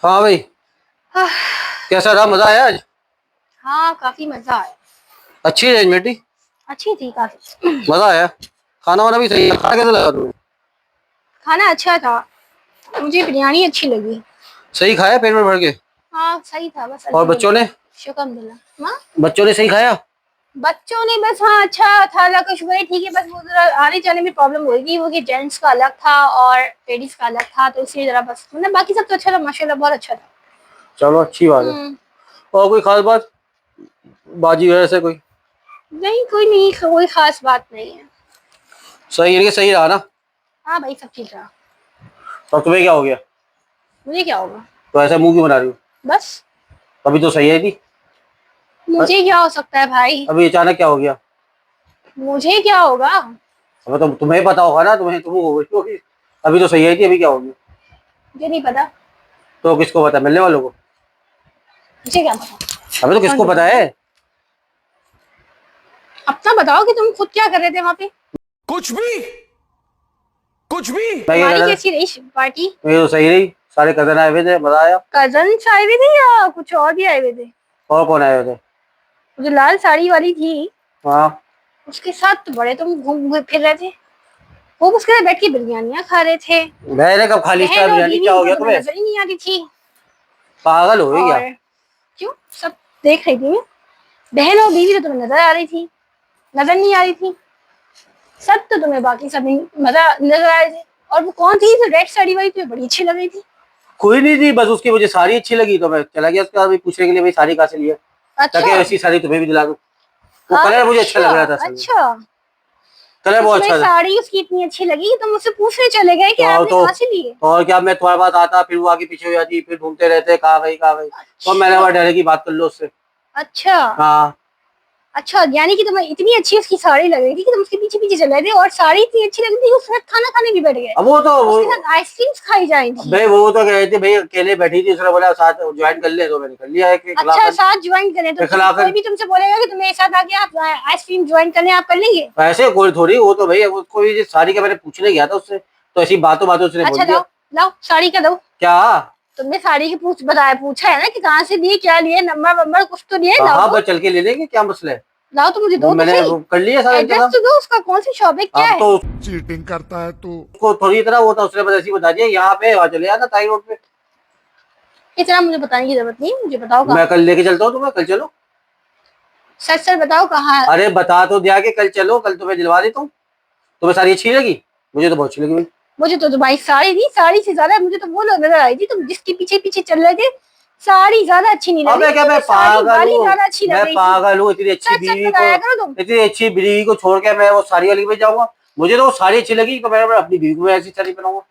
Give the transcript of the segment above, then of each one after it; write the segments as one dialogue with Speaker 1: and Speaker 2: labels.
Speaker 1: हाँ भाई, कैसा रहा? मजा आया आज?
Speaker 2: हाँ काफी मजा आया।
Speaker 1: अच्छी अरेंजमेंट थी।
Speaker 2: अच्छी थी काफी।
Speaker 1: मजा आया। खाना वाना भी सही है। खाना कैसा लगा तुम्हें?
Speaker 2: खाना अच्छा था, मुझे बिरयानी अच्छी लगी।
Speaker 1: सही खाया पेट में भर के?
Speaker 2: हाँ सही था बस।
Speaker 1: और बच्चों ने?
Speaker 2: शुक्रिया। हाँ
Speaker 1: बच्चों ने सही खाया?
Speaker 2: बच्चों ने बस, हाँ अच्छा था, अल्लाह का शुक्र है, ठीक है। बस वो जरा आने जाने में प्रॉब्लम होगी, वो कि जेंट्स का अलग था और लेडीज का अलग था, तो इसलिए जरा बस, मतलब बाकी सब तो अच्छा था माशाल्लाह, बहुत अच्छा था।
Speaker 1: चलो अच्छी बात है। और कोई खास बात बाजी वगैरह से कोई?
Speaker 2: नहीं कोई खास बात नहीं है।
Speaker 1: सही रहा ना?
Speaker 2: हाँ भाई सब ठीक रहा।
Speaker 1: और तुम्हें क्या हो गया?
Speaker 2: मुझे क्या होगा?
Speaker 1: तो ऐसा मुंह क्यों बना रही हो?
Speaker 2: बस
Speaker 1: अभी तो सही है थी।
Speaker 2: मुझे क्या हो सकता है भाई?
Speaker 1: अभी अचानक क्या हो गया?
Speaker 2: मुझे क्या होगा?
Speaker 1: अब तो तुम्हें पता होगा ना, तुम हो गई होगी। अभी तो सही है थी, अभी क्या हो गया?
Speaker 2: मुझे नहीं पता।
Speaker 1: तो किसको पता? मिलने वालों को?
Speaker 2: मुझे क्या पता?
Speaker 1: अबे तो किसको पता है?
Speaker 2: अपना बताओ कि तुम खुद क्या कर रहे थे वहाँ पे?
Speaker 3: कुछ भी कुछ भी।
Speaker 2: तुम्हारी कैसी रही पार्टी?
Speaker 1: ये तो सही रही। सारे कजन आए हुए थे, मजा आया।
Speaker 2: कजन आए हुए थे या कुछ और भी आए हुए थे?
Speaker 1: और कौन आए हुए थे?
Speaker 2: जो लाल साड़ी वाली थी,
Speaker 1: हाँ
Speaker 2: उसके साथ तो बड़े तुम घूम फिर रहे थे। वो उसके साथ बैठ के बिरयानियां खा रहे थे।
Speaker 1: मैंने कब खाली स्टार बिरयानी? क्या हो गया तुम्हें?
Speaker 2: नजर ही नहीं आ रही थी।
Speaker 1: पागल हो गई क्या?
Speaker 2: क्यों? सब देख रही थी मैं। बहन और बीवी तो तुम्हें नजर आ रही थी, नजर नहीं आ रही थी। सब तो तुम्हें बाकी सब मजा नजर आ रहे थे। और वो कौन थी जो रेड साड़ी वाली? तुम्हें बड़ी अच्छी लग रही थी।
Speaker 1: कोई नहीं थी, बस उसकी मुझे साड़ी अच्छी लगी तो मैं चला गया उसके बाद पूछने के लिए भाई साड़ी कहाँ से लिया, ताकि ऐसी साड़ी तुम्हें भी दिला दूं। वो कलर मुझे अच्छा लग रहा था।
Speaker 2: अच्छा
Speaker 1: कलर बहुत अच्छा था।
Speaker 2: साड़ी उसकी इतनी अच्छी लगी तो मुझसे पूछने चले गए कि आपने कहाँ से ली है?
Speaker 1: और क्या, मैं तुम्हारे पास आता, फिर वो आगे पीछे हो जाती, फिर ढूंढते रहते कहाँ गई कहाँ गई। तो मैंने वहाँ डरे की बात कर लो उससे।
Speaker 2: अच्छा
Speaker 1: हाँ
Speaker 2: अच्छा, यानी कि तुम्हें इतनी अच्छी उसकी साड़ी लग रही थी कि तुम उसके पीछे पीछे चल रहे थे, और साड़ी इतनी अच्छी लग रही थी उसके साथ खाना खाने भी बैठ गए।
Speaker 1: अब वो तो
Speaker 2: उसके साथ आइसक्रीम्स खाई जा रही थी।
Speaker 1: भाई वो तो कह रहे थे भाई अकेले बैठी थी, उसने बोला साथ ज्वाइन कर ले, तो मैंने कर लिया है कि
Speaker 2: अच्छा साथ ज्वाइन करें तो कोई भी तुमसे बोलेगा कि तुम्हें साथ आके आप आइसक्रीम ज्वाइन करने, आप कर लेंगे?
Speaker 1: ऐसे कोई थोड़ी, वो तो भाई उसको भी साड़ी का मैंने पूछने गया था उससे, तो ऐसी बातों बातों उसने बोल दिया।
Speaker 2: लाओ साड़ी का दो।
Speaker 1: क्या?
Speaker 2: तुमने साड़ी की पूछा है ना कि कहाँ से लिए, क्या लिए, नंबर वंबर कुछ तो लिए?
Speaker 1: हाँ बस चल के ले लेंगे, क्या मसला है?
Speaker 2: लाओ तो मुझे दो।
Speaker 1: मैंने कर लिया सारा
Speaker 2: एड्रेस तो दो उसका, कौन सी शॉप है, क्या है?
Speaker 1: तो
Speaker 3: चीटिंग करता है तू।
Speaker 1: उसको थोड़ी इतना वो था, उसने बस ऐसी बता दिया यहाँ पे, वहाँ चले जाना ताई रोड पे।
Speaker 2: इतना मुझे बताने की जरूरत नहीं, मुझे बताओ
Speaker 1: मैं कल लेके चलता हूँ तुम्हें, कल चलो।
Speaker 2: सच सच बताओ कहाँ?
Speaker 1: अरे बता तो दिया कि कल चलो, कल तुम्हें दिलवा देता हूँ। तुम्हें साड़ी अच्छी लगी? मुझे तो बहुत अच्छी लगी।
Speaker 2: मुझे तो भाई साड़ी नहीं, साड़ी से ज्यादा मुझे तो वो लोग नजर आई थी, तुम जिसके पीछे पीछे चल रहे थे। साड़ी ज्यादा अच्छी नहीं लगी।
Speaker 1: क्या मैं पागल हूँ? मैं पागल हूँ? इतनी अच्छी बीवी को छोड़ के मैं वो साड़ी वाली पे जाऊंगा? मुझे तो वो साड़ी अच्छी लगी तो मैं अपनी बीवी को ऐसी साड़ी पहनाऊंगा।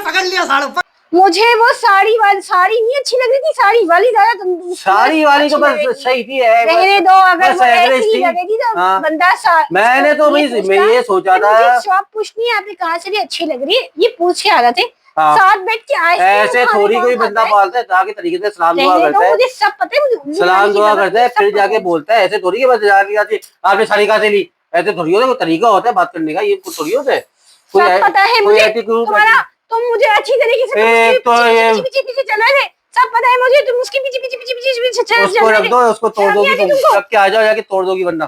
Speaker 3: पकड़ लिया साड़ू।
Speaker 2: मुझे वो साड़ी नहीं अच्छी लग रही थी, साड़ी वाली ज्यादा तुम।
Speaker 1: साड़ी वाली तो बस सही थी,
Speaker 2: रहने दो, अगर वो ऐसी लगेगी तो बंदा
Speaker 1: मैंने तो मैं ये सोचा था।
Speaker 2: शॉप पूछनी है आपने कहाँ से भी अच्छी लग रही है, ये पूछ के आ रहे थे। साथ बैठ के
Speaker 1: ऐसे थोड़ी कोई बंदा पालता है, जाके तरीके से सलाम दुआ करता है।
Speaker 2: मुझे सब पता है, मुझे
Speaker 1: सलाम दुआ करता है फिर जाके बोलता है। ऐसे थोड़ी है बस जाके आपने साड़ी कहाँ से ली, ऐसे थोड़ी होता है। कोई तरीका होता है बात करने का, ये कुछ थोड़ी होता है।
Speaker 2: सब पता है मुझे तुम्हारा, तुम मुझे अच्छी तरीके से पीछे चल रहे थे, सब पता है मुझे, तुम उसके पीछे पीछे पीछे पीछे पीछे चल रहे थे।
Speaker 1: उसको रख दो, उसको तोड़ दोगी तुम, जब के आ जाओ जाके तोड़ दोगी वरना।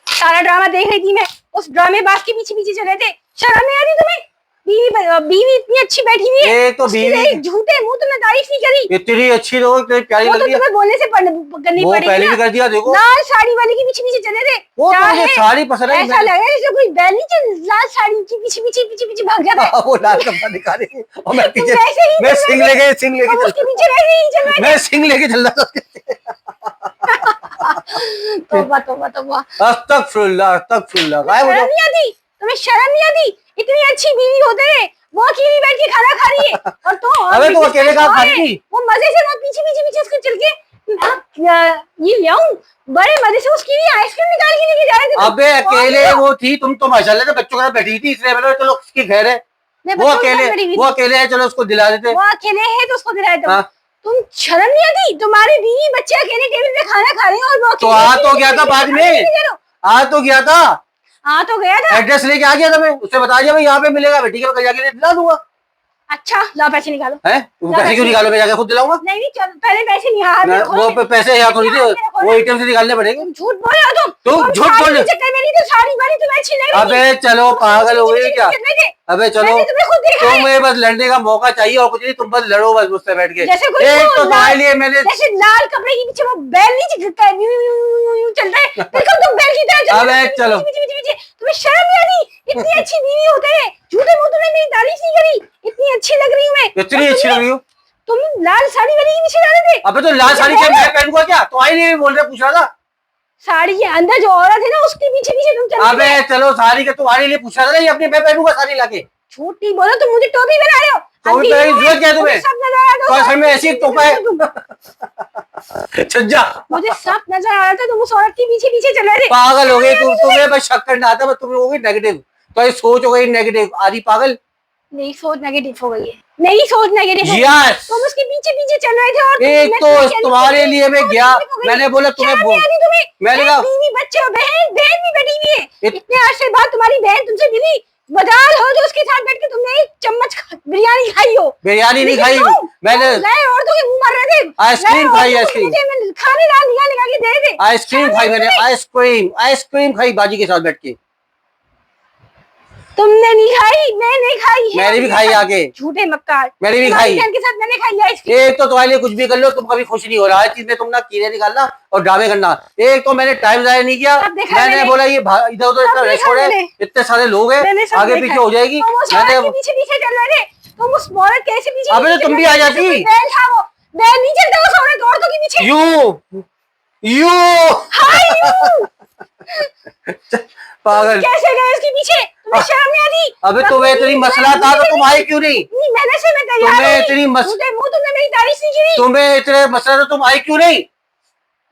Speaker 2: सारा ड्रामा देख रही थी मैं, उस ड्रामेबाज के पीछे पीछे चल रहे थे। शर्म नहीं आ रही तुम्हें? बीवी इतनी अच्छी बैठी हुई है,
Speaker 1: तो बीवी
Speaker 2: झूठे मुंह तुमने तारीफ नहीं करी।
Speaker 1: इतनी अच्छी लोग, इतनी प्यारी लग रही है।
Speaker 2: तुम्हें बोलने से करनी पड़ेगी।
Speaker 1: पहले भी कर दिया देखो।
Speaker 2: लाल साड़ी वाले के पीछे पीछे चले थे।
Speaker 1: वो तो मुझे साड़ी पसंद है।
Speaker 2: ऐसा लगा जैसे कोई बैल नहीं चल, लाल साड़ी के पीछे पीछे पीछे पीछे भाग जाता है।
Speaker 1: वो लाल कपड़ा दिखा रही है और मैं पीछे, मैं सिंग लेके
Speaker 2: उसके पीछे वैसे ही चल रहे थे।
Speaker 1: मैं सिंग लेके चल रहा था।
Speaker 2: तौबा।
Speaker 1: अस्तगफिरुल्लाह अस्तगफिरुल्लाह।
Speaker 2: शर्म नहीं आती तुम्हें? शर्म नहीं आती? इतनी अच्छी बीवी होते हैं, वो अकेली बैठ के खाना खा रही है और तो
Speaker 1: अबे तो अकेले कहाँ खा रही थी?
Speaker 2: वो मजे से वो पीछे पीछे पीछे उसके चल के ये ले आऊं, बड़े मजे से उसकी लिए आइसक्रीम निकाल के लेके जा रहे थे।
Speaker 1: अबे अकेले वो थी, तुम तो माशाल्लाह से बच्चों के साथ बैठी थी, इसलिए मैंने चलो उसकी खैर है। वो अकेले है, चलो उसको दिला देते।
Speaker 2: वो अकेले है तो उसको दिला देते। तुम शर्म नहीं आती? तुम्हारे बीवी बच्चे अकेले टेबल पे खाना खा रहे हैं और वो
Speaker 1: तो आ तो गया था बाद में, आ तो गया था।
Speaker 2: हाँ तो गया था।
Speaker 1: एड्रेस लेके आ गया था मैं, उससे बता दिया भाई यहाँ पे मिलेगा, बेटी के कल जाके दिला दूंगा।
Speaker 2: अच्छा लो पैसे निकालो।
Speaker 1: है पैसे क्यों निकालो, मैं जाके खुद दिलाऊंगा।
Speaker 2: नहीं नहीं चल पहले पैसे निकाल।
Speaker 1: वो पैसे यहाँ थोड़ी थे, वो एटीएम से निकालने पड़ेंगे।
Speaker 2: झूठ बोल रहे हो
Speaker 1: तुम झूठ बोल रहे हो।
Speaker 2: मेरी तो साड़ी वाली तुम्हें अच्छी लग रही।
Speaker 1: अबे चलो पागल हो गई क्या। अबे चलो तुम्हें बस लड़ने का मौका चाहिए और कुछ नहीं, तुम बस लड़ो बस मुझसे बैठ के।
Speaker 2: जैसे कोई
Speaker 1: एक तो तुम्हारे लिए मैंने
Speaker 2: जैसे लाल कपड़े के पीछे वो बैल नहीं चिपकता है, चलता है बिल्कुल तुम बैल की तरह।
Speaker 1: अबे चलो
Speaker 2: तुम्हें शर्म नहीं आती, इतनी अच्छी बीवी होते हैं, झूठे मुंह तुमने मेरी तारीफ नहीं करी, इतनी अच्छी लग रही हूँ मैं।
Speaker 1: इतनी अच्छी लग रही हूँ।
Speaker 2: तुम लाल साड़ी वाली के पीछे जा रहे थे।
Speaker 1: अबे तो लाल साड़ी क्या मैं पहनूंगा क्या, तुम्हारे लिए बोल रहे, पूछ रहा था।
Speaker 2: साड़ी के अंदर जो औरत है ना उसके पीछे पीछे तुम चल।
Speaker 1: अबे चलो साड़ी का तुम्हारे लिए पूछा था ना, ये अपने मैं पहनूंगा साड़ी लाके।
Speaker 2: झूठ नहीं बोलो, तुम मुझे टोपी बना रहे हो।
Speaker 1: टोपी पहनने की जरूरत क्या है तुम्हें?
Speaker 2: सब नजर आ रहा
Speaker 1: तो सर में ऐसी टोपा है। छज्जा
Speaker 2: मुझे सब नजर आ रहा था, तुम उस औरत के पीछे पीछे चल रहे थे।
Speaker 1: पागल हो गई तुम, तुम्हें बस शक करना आता, बस तुम्हें हो गई नेगेटिव, तो ये सोच हो गई नेगेटिव, आधी पागल।
Speaker 2: मेरी सोच नेगेटिव हो गई है, मेरी सोच नेगेटिव हो गई।
Speaker 1: यस
Speaker 2: तुम उसके पीछे पीछे चल रहे थे और
Speaker 1: एक तो तुम्हारे लिए मैं गया, मैंने बोला तुम्हें बोल, मैंने कहा
Speaker 2: बीवी बच्चे हो, बहन बहन भी बैठी हुई है। इतने अर्से बाद तुम्हारी बहन तुमसे मिली, बाजार हो जो उसके साथ बैठ के तुमने एक चम्मच बिरयानी खाई हो।
Speaker 1: बिरयानी नहीं खाई मैंने,
Speaker 2: औरतों के मुंह मार रहे थे।
Speaker 1: आइसक्रीम खाई, आइसक्रीम
Speaker 2: खाने निकाल के दे रहे थे।
Speaker 1: आइसक्रीम खाई मैंने, आइसक्रीम खाई बाजी के साथ बैठ के।
Speaker 2: तुमने नहीं खाई, मैंने खाई है।
Speaker 1: मैंने भी खाई आगे,
Speaker 2: झूठे मक्कार।
Speaker 1: मैंने भी खाई
Speaker 2: के साथ मैंने खाई आइसक्रीम।
Speaker 1: एक तो तुम्हारे लिए कुछ भी कर लो, तुम कभी खुश नहीं हो रहा है चीज में, तुम ना कीड़े निकालना और ड्रामे करना। एक तो मैंने टाइम जाया नहीं किया, मैंने बोला ये इधर उधर इतना रेस्टोरेंट है, इतने सारे लोग हैं, आगे पीछे हो जाएगी। मैंने
Speaker 2: पीछे पीछे चल रहे थे तुम, उस औरत कैसे पीछे।
Speaker 1: अबे तुम भी आ जाती।
Speaker 2: बैल था वो, बैल नहीं चलता उस औरतों के पीछे।
Speaker 1: यू पागल
Speaker 2: कैसे गए उसके पीछे, तुम्हें शर्म नहीं आती।
Speaker 1: अबे तुम्हें इतनी मसला था तो तुम आई क्यों नहीं?
Speaker 2: मैंने से मैं तैयार
Speaker 1: तुम्हें इतनी
Speaker 2: तुमने मेरी तारीफ नहीं की।
Speaker 1: तुम्हें इतने मसला था तुम आई क्यों नहीं?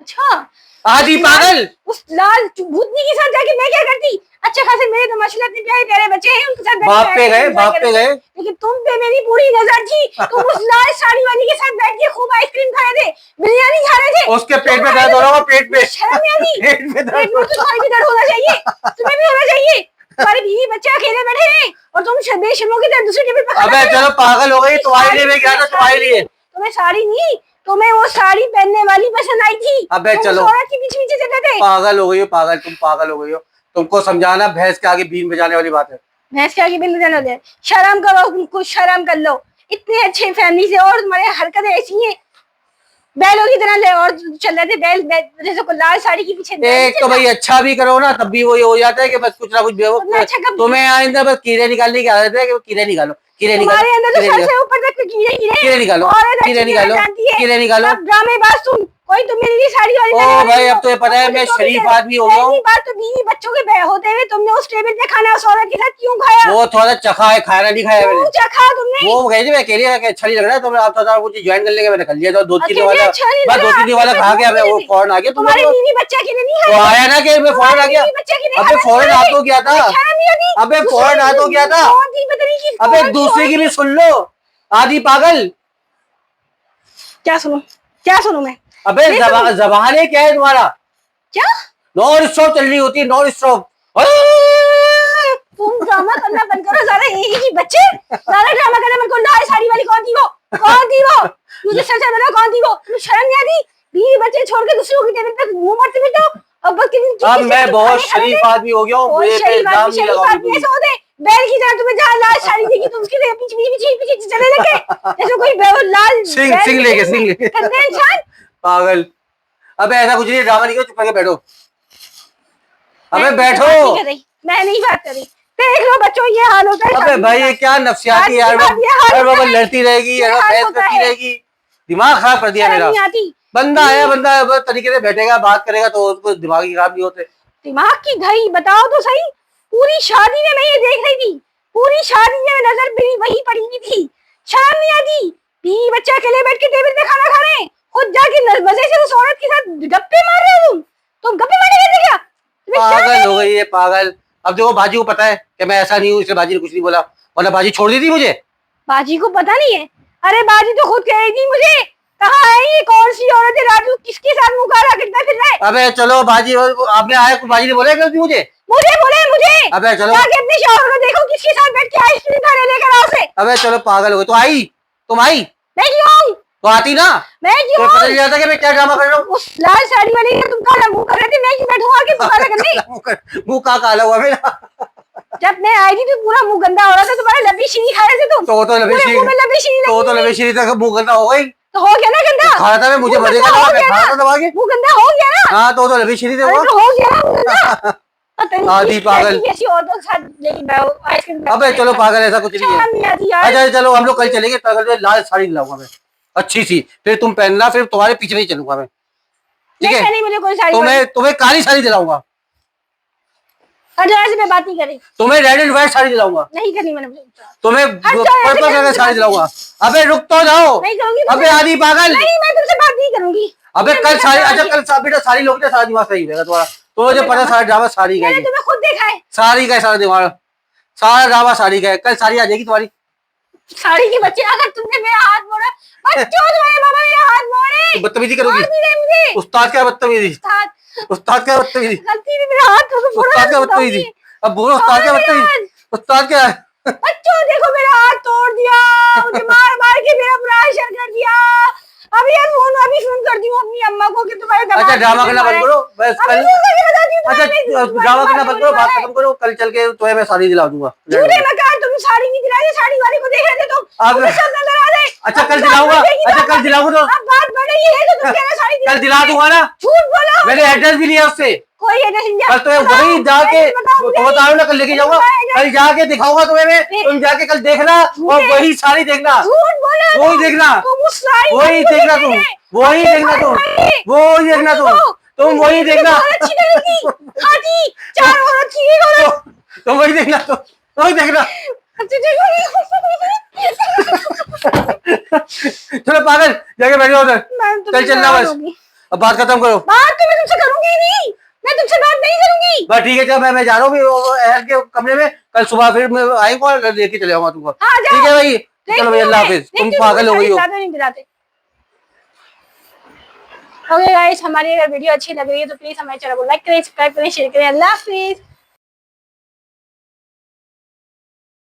Speaker 2: अच्छा
Speaker 1: आदि पागल
Speaker 2: उस लाल भूतनी के साथ जाके मैं क्या करती। अच्छा खासे मेरे तो माशाल्लाह इतने प्यारे प्यारे बच्चे हैं, उनके साथ
Speaker 1: बाप पे गए,
Speaker 2: लेकिन तुम पे मेरी पूरी नजर थी। तुम उस लाल साड़ी वाली के साथ बैठ के खूब आइसक्रीम खा रहे थे, बिरयानी खा रहे थे।
Speaker 1: उसके पेट में दर्द हो रहा होगा, पेट में
Speaker 2: शर्म नहीं आती।
Speaker 1: पेट में
Speaker 2: तो तुम्हारे भी दर्द होना चाहिए, तुम्हें भी होना चाहिए। तुम्हारे बीवी बच्चे अकेले बैठे हैं और तुम बेशर्मों की तरह दूसरे टेबल पर।
Speaker 1: अबे चलो पागल हो गई, तुम्हारे लिए मैं क्या था, तुम्हारे लिए।
Speaker 2: तुम्हें साड़ी नहीं, तुम्हें वो साड़ी पहनने वाली पसंद आई थी।
Speaker 1: अबे चलो
Speaker 2: औरत के पीछे पीछे चल रहे थे।
Speaker 1: पागल हो गई हो, पागल तुम पागल हो गई हो। तुमको समझाना भैंस के आगे बीन बजाने वाली बात है।
Speaker 2: भैंस के आगे बीन बजाने वाली, शर्म करो, कुछ शर्म कर लो। इतने अच्छे फैमिली से और तुम्हारे हरकतें ऐसी हैं, बैलों की तरह ले और चल रहे थे। बैल जैसे को लाल साड़ी के पीछे।
Speaker 1: एक तो भाई अच्छा भी करो ना, तब भी वो ये हो जाता है कि बस कुछ ना कुछ तुम्हें आइंदा बस कीड़े निकालने की आदत है कि कीड़े निकालो, कीड़े निकालो,
Speaker 2: तुम्हारे अंदर तो सर से ऊपर तक कीड़े
Speaker 1: कीड़े निकालो, कीड़े निकालो, कीड़े निकालो।
Speaker 2: ड्रामेबाज तुम, कोई तुम मेरी साड़ी वाली।
Speaker 1: ओ भाई अब तो ये पता है मैं शरीफ आदमी हो गया हूँ।
Speaker 2: बात तो बीवी बच्चों के होते हुए तुमने उस टेबल पे खाना उस औरत के साथ क्यों खाया?
Speaker 1: वो थोड़ा चखा है, खाना नहीं खाया मैंने।
Speaker 2: चखा तुमने? वो
Speaker 1: कह दी मैं अकेले अच्छा नहीं लग रहा है, तो मैं आप थोड़ा कुछ ज्वाइन कर लेंगे, मैंने कर लिया था। 2-3 वाला बस 2-3 वाला खा गया मैं, वो फौरन आ गया।
Speaker 2: तुम्हारी बीवी बच्चा के लिए नहीं
Speaker 1: तो आया ना कि मैं फौरन आ गया। अबे फौरन आ तो गया था, अबे फौरन आ तो गया था। अबे दूसरे की भी सुन लो आदि पागल।
Speaker 2: क्या सुनूं, क्या सुनूं मैं?
Speaker 1: अबे जबान क्या है तुम्हारा?
Speaker 2: क्या
Speaker 1: नॉन स्टॉप चल रही होती है, नॉन स्टॉप।
Speaker 2: तुम ड्रामा करना बंद करो सारा, यही की बच्चे सारा ड्रामा करना बंद करो। लाल साड़ी वाली कौन थी वो, कौन थी वो? मुझे सच बता कौन थी वो? तुम्हें शर्म नहीं आती? बीवी बच्चे छोड़ के दूसरों की टेबल पर मुंह मारते फिरते हो। अब
Speaker 1: मैं बहुत शरीफ आदमी हो गया हूँ, मुझे पे इल्जाम नहीं लगाओ।
Speaker 2: बैल की तरह तुम्हें जहाँ लाल साड़ी देखी तुम उसके पीछे चले लगे जैसे कोई लाल
Speaker 1: सिंग लेके
Speaker 2: इंसान
Speaker 1: पागल। अबे ऐसा कुछ नहीं, ड्रामा नहीं करो, चुप करके बैठो। अबे बैठो,
Speaker 2: मैं नहीं बात करी। देख लो बच्चों ये हाल होता है।
Speaker 1: अबे भाई ये क्या नफसियाती यार, हर बार लड़ती रहेगी, बहस करती रहेगी, दिमाग खराब कर दिया मेरा। बंदा आया, बंदा तरीके से बैठेगा, बात करेगा तो उसको दिमाग ही खराब नहीं होते।
Speaker 2: दिमाग की घड़ी बताओ तो सही। पूरी शादी में मैं ये देख रही थी, पूरी शादी में नजर मेरी वही पड़ी हुई थी। शर्म नहीं आती? बीवी बच्चा अकेले बैठ के टेबल पे खाना खा रहे हैं, खुद जाके मजे से उस औरत के साथ गप्पे मार रहे हो। तुम गप्पे मारने गए थे क्या?
Speaker 1: पागल हो गई है पागल। अब देखो बाजी को पता है कि मैं ऐसा नहीं हूँ, इसलिए बाजी ने कुछ नहीं बोला, वरना बाजी छोड़ दी थी मुझे।
Speaker 2: बाजी को पता नहीं है? अरे बाजी तो खुद कह रही थी मुझे, कहाँ है ये कौन सी औरत है राजू, किसके साथ मुंह काला करता फिर रहा है?
Speaker 1: अबे चलो बाजी, आपने आया बाजी ने बोला क्या मुझे?
Speaker 2: मुझे बोले मुझे।
Speaker 1: अबे चलो,
Speaker 2: जाके अपने शौहर को देखो किसके साथ बैठ के आइसक्रीम खाने लेकर आओ से।
Speaker 1: अबे चलो पागल हो गए। तो आई, तुम आई
Speaker 2: मैं क्यों आऊं?
Speaker 1: तो आती ना,
Speaker 2: मैं
Speaker 1: तो
Speaker 2: क्यों
Speaker 1: पता
Speaker 2: आऊं?
Speaker 1: नहीं जाता कि मैं क्या ड्रामा कर रहा हूँ।
Speaker 2: उस लाल साड़ी वाली ने तुम काला मुंह कर रहे थे, मैं क्यों बैठूं आके तुम्हारा करने?
Speaker 1: मुंह का काला हुआ मेरा।
Speaker 2: जब मैं आई थी तो पूरा मुंह गंदा हो रहा था, तुम्हारे लबी शीनी खा रहे थे तुम।
Speaker 1: तो लबी
Speaker 2: पूरे मुंह में लबी शीनी
Speaker 1: तो
Speaker 2: लगी हुई।
Speaker 1: लबी शीनी तक मुंह गंदा हो गई।
Speaker 2: तो हो गया ना गंदा?
Speaker 1: खाया था मैं, मुझे
Speaker 2: मुंह
Speaker 1: मजे
Speaker 2: गंदा
Speaker 1: का
Speaker 2: हो
Speaker 1: लगा, मैं
Speaker 2: गया
Speaker 1: खाया
Speaker 2: ना?
Speaker 1: था दबा के।
Speaker 2: मुंह गंदा हो गया ना?
Speaker 1: हाँ तो लबी शीनी थे
Speaker 2: अरे
Speaker 1: वो।
Speaker 2: तो हो गया ना मुंह गंदा। पता नहीं
Speaker 1: आधी
Speaker 2: किस
Speaker 1: पागल।
Speaker 2: कैसी औरतों के साथ लेके मैं आइसक्रीम
Speaker 1: अबे चलो पागल, ऐसा कुछ नहीं है।
Speaker 2: शर्म नहीं आती यार।
Speaker 1: अच्छा चलो हम लोग कल चलेंगे, कल लाल साड़ी दिलाऊंगा मैं अच्छी सी, फिर तुम पहनना, फिर तुम्हारे पीछे नहीं चलूंगा मैं, ठीक है?
Speaker 2: नहीं मुझे कोई साड़ी
Speaker 1: तुम्हें काली साड़ी दिलाऊंगा,
Speaker 2: से मैं बात नहीं करी।
Speaker 1: तुम्हें रेड एंड व्हाइट साड़ी दिलाऊंगा,
Speaker 2: नहीं करनी मैंने।
Speaker 1: तुम्हें
Speaker 2: तो
Speaker 1: पर्पल कलर की साड़ी दिलाऊंगा। अबे रुक तो जाओ,
Speaker 2: नहीं करूंगी।
Speaker 1: अबे आदि पागल।
Speaker 2: नहीं मैं तुमसे बात नहीं करूंगी।
Speaker 1: अबे कल साड़ी, अच्छा कल बेटा साड़ी लोगे तो सारा दिमाग सही रहेगा तुम्हारा। तो मुझे पता सारा ड्रामा साड़ी का
Speaker 2: मैंने
Speaker 1: है,
Speaker 2: तुम्हें खुद देखा है।
Speaker 1: साड़ी का है सारा दिमाग, सारा ड्रामा साड़ी का है। कल साड़ी आ जाएगी तुम्हारी।
Speaker 2: साड़ी के बच्चे, अगर तुमने मेरा हाथ मोड़ा, बच्चों तुम्हारे बाबा मेरा हाथ मोड़े।
Speaker 1: बदतमीजी करोगी?
Speaker 2: मार भी दे मुझे।
Speaker 1: उस्ताद क्या बदतमीजी,
Speaker 2: उस्ताद
Speaker 1: उस्ताद क्या बदतमीजी,
Speaker 2: गलती ने मेरा हाथ मोड़ा।
Speaker 1: उस्ताद क्या बदतमीजी, अब बोलो उस्ताद क्या बदतमीजी, उस्ताद क्या है?
Speaker 2: बच्चों देखो मेरा हाथ तोड़ दिया, मुझे मार मार के मेरा पूरा हशर कर दिया। अभी फोन करती हूँ अपनी अम्मा को कि तुम्हारे दामाद
Speaker 1: अच्छा ड्रामा करना बंद करो, बस
Speaker 2: अभी
Speaker 1: कल।
Speaker 2: फोन करके बताती हूँ
Speaker 1: अच्छा
Speaker 2: तुम्हारे
Speaker 1: ड्रामा करना
Speaker 2: दामाद
Speaker 1: बंद करो,
Speaker 2: को
Speaker 1: बात
Speaker 2: मारा है।
Speaker 1: खत्म करो, कल चल के तुम्हें मैं साड़ी दिला दूंगा।
Speaker 2: झूठे मकान, तुम साड़ी नहीं दिला रहे, साड़ी वाले को देख रहे थे तुम।
Speaker 1: अब-
Speaker 2: तुम्हें सब नजर आ रहे।
Speaker 1: अच्छा
Speaker 2: अब
Speaker 1: कल
Speaker 2: बात
Speaker 1: दिलाऊंगा,
Speaker 2: बढ़ेगी
Speaker 1: अच्छा
Speaker 2: तो
Speaker 1: कल दिलाऊंगा तो
Speaker 2: अब बात बढ़ रही है तो तुम कह रहे हो साड़ी
Speaker 1: कल दिला दूंगा ना,
Speaker 2: झूठ बोलो।
Speaker 1: मैंने एड्रेस भी लिया उससे।
Speaker 2: कोई एड्रेस नहीं दिया।
Speaker 1: कल तुम्हें
Speaker 2: बताओ,
Speaker 1: वही जाके
Speaker 2: एड्रेस बताओ मुझे।
Speaker 1: बताओ ना, कल लेके जाऊंगा, कल जाके दिखाऊंगा तुम्हें मैं, तुम जाके कल देखना और वही साड़ी देखना,
Speaker 2: झूठ बोलो।
Speaker 1: वही देखना,
Speaker 2: तुम उस साड़ी
Speaker 1: वही
Speaker 2: को
Speaker 1: देखना
Speaker 2: देख
Speaker 1: तुम,
Speaker 2: रहे थे।
Speaker 1: वही देखना तुम, वही देखना तुम वही देखना,
Speaker 2: बहुत अच्छी लगेगी। हाथी चार औरत की एक औरत।
Speaker 1: तुम वही देखना, तुम वही देखना। चलो पागल, जाके बैठो उधर, कल चलना बस, अब बात खत्म करो।
Speaker 2: बात तो मैं तुमसे करूंगी ही नहीं, मैं तुमसे बात नहीं करूंगी।
Speaker 1: बस ठीक है, चल मैं जा रहा हूँ एहर के कमरे में, कल सुबह फिर मैं आएंगे और लेके चले आऊंगा तुमको।
Speaker 2: हाँ, जाओ।
Speaker 1: ठीक है भाई, चलो भाई अल्लाह हाफिज, तुम पागल हो गई हो।
Speaker 2: नहीं दिलाते। ओके गाइस, हमारी अगर वीडियो अच्छी लग रही है तो प्लीज हमारे चैनल को लाइक करें, सब्सक्राइब करें, शेयर करें। अल्लाह हाफिज।